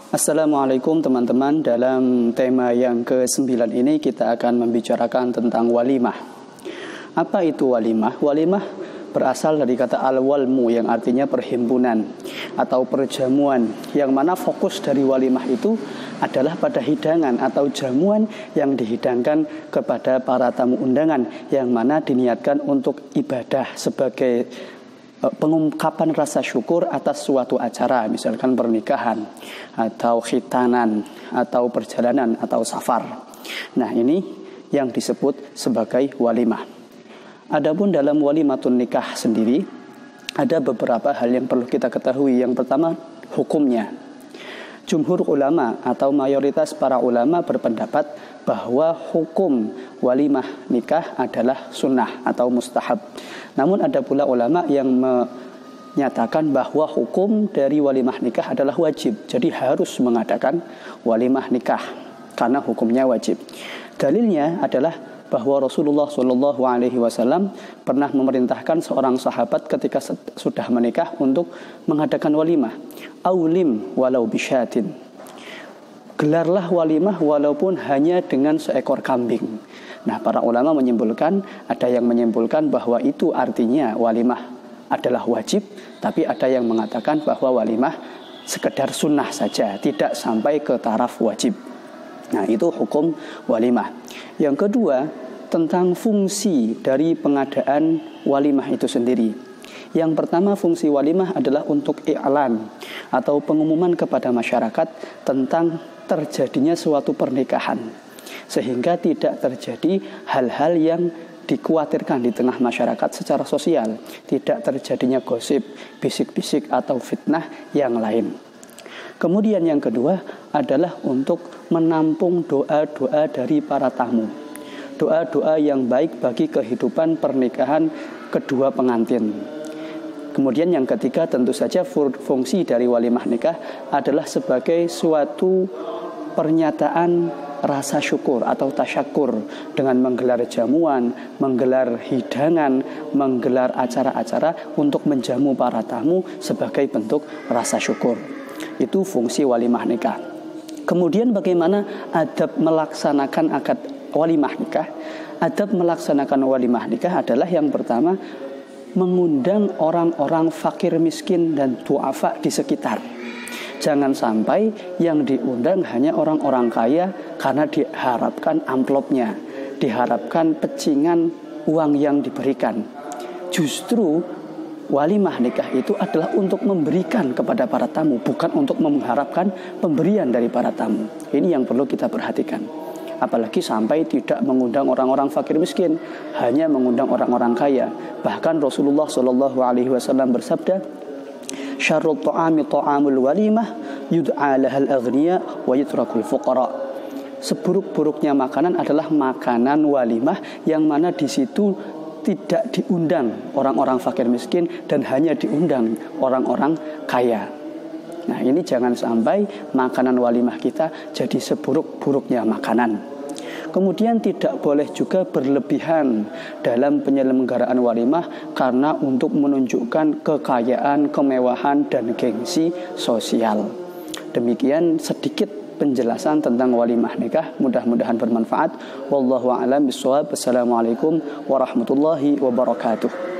Assalamualaikum teman-teman. Dalam tema yang ke-9 ini kita akan membicarakan tentang walimah. Apa itu walimah? Walimah berasal dari kata al-walmu yang artinya perhimpunan atau perjamuan, yang mana fokus dari walimah itu adalah pada hidangan atau jamuan yang dihidangkan kepada para tamu undangan, yang mana diniatkan untuk ibadah sebagai pengungkapan rasa syukur atas suatu acara, misalkan pernikahan atau khitanan atau perjalanan atau safar. Nah, ini yang disebut sebagai walimah. Adapun dalam walimatun nikah sendiri ada beberapa hal yang perlu kita ketahui. Yang pertama, hukumnya. Jumhur ulama atau mayoritas para ulama berpendapat bahwa hukum walimah nikah adalah sunnah atau mustahab. Namun ada pula ulama yang menyatakan bahwa hukum dari walimah nikah adalah wajib. Jadi harus mengadakan walimah nikah karena hukumnya wajib. Dalilnya adalah bahwa Rasulullah SAW pernah memerintahkan seorang sahabat ketika sudah menikah untuk mengadakan walimah. Aulim walau bisyatin. Gelarlah walimah walaupun hanya dengan seekor kambing. Nah, para ulama menyimpulkan, ada yang menyimpulkan bahwa itu artinya walimah adalah wajib, tapi ada yang mengatakan bahwa walimah sekedar sunnah saja, tidak sampai ke taraf wajib. Nah, itu hukum walimah. Yang kedua, tentang fungsi dari pengadaan walimah itu sendiri. Yang pertama, fungsi walimah adalah untuk i'lan atau pengumuman kepada masyarakat tentang terjadinya suatu pernikahan, sehingga tidak terjadi hal-hal yang dikhawatirkan di tengah masyarakat secara sosial, tidak terjadinya gosip, bisik-bisik atau fitnah yang lain. Kemudian yang kedua adalah untuk menampung doa-doa dari para tamu, doa-doa yang baik bagi kehidupan pernikahan kedua pengantin. Kemudian yang ketiga, tentu saja fungsi dari walimah nikah adalah sebagai suatu pernyataan rasa syukur atau tasyakur dengan menggelar jamuan, menggelar hidangan, menggelar acara-acara untuk menjamu para tamu sebagai bentuk rasa syukur. Itu fungsi walimah nikah. Kemudian bagaimana adab melaksanakan akad walimah nikah? Adab melaksanakan walimah nikah adalah yang pertama, mengundang orang-orang fakir miskin dan duafa di sekitar. Jangan sampai yang diundang hanya orang-orang kaya karena diharapkan amplopnya, diharapkan pecingan uang yang diberikan. Justru walimah nikah itu adalah untuk memberikan kepada para tamu, bukan untuk mengharapkan pemberian dari para tamu. Ini yang perlu kita perhatikan. Apalagi sampai tidak mengundang orang-orang fakir miskin, hanya mengundang orang-orang kaya. Bahkan Rasulullah SAW bersabda, syarrut ta'ami ta'amul walimah yud'a lahal aghniya wa yutrakul fuqara. Seburuk-buruknya makanan adalah makanan walimah yang mana di situ tidak diundang orang-orang fakir miskin dan hanya diundang orang-orang kaya. Nah, ini jangan sampai makanan walimah kita jadi seburuk-buruknya makanan. Kemudian tidak boleh juga berlebihan dalam penyelenggaraan walimah karena untuk menunjukkan kekayaan, kemewahan, dan gengsi sosial. Demikian sedikit penjelasan tentang walimah nikah. Mudah-mudahan bermanfaat. Wallahu a'lam bishawab. Wassalamualaikum warahmatullahi wabarakatuh.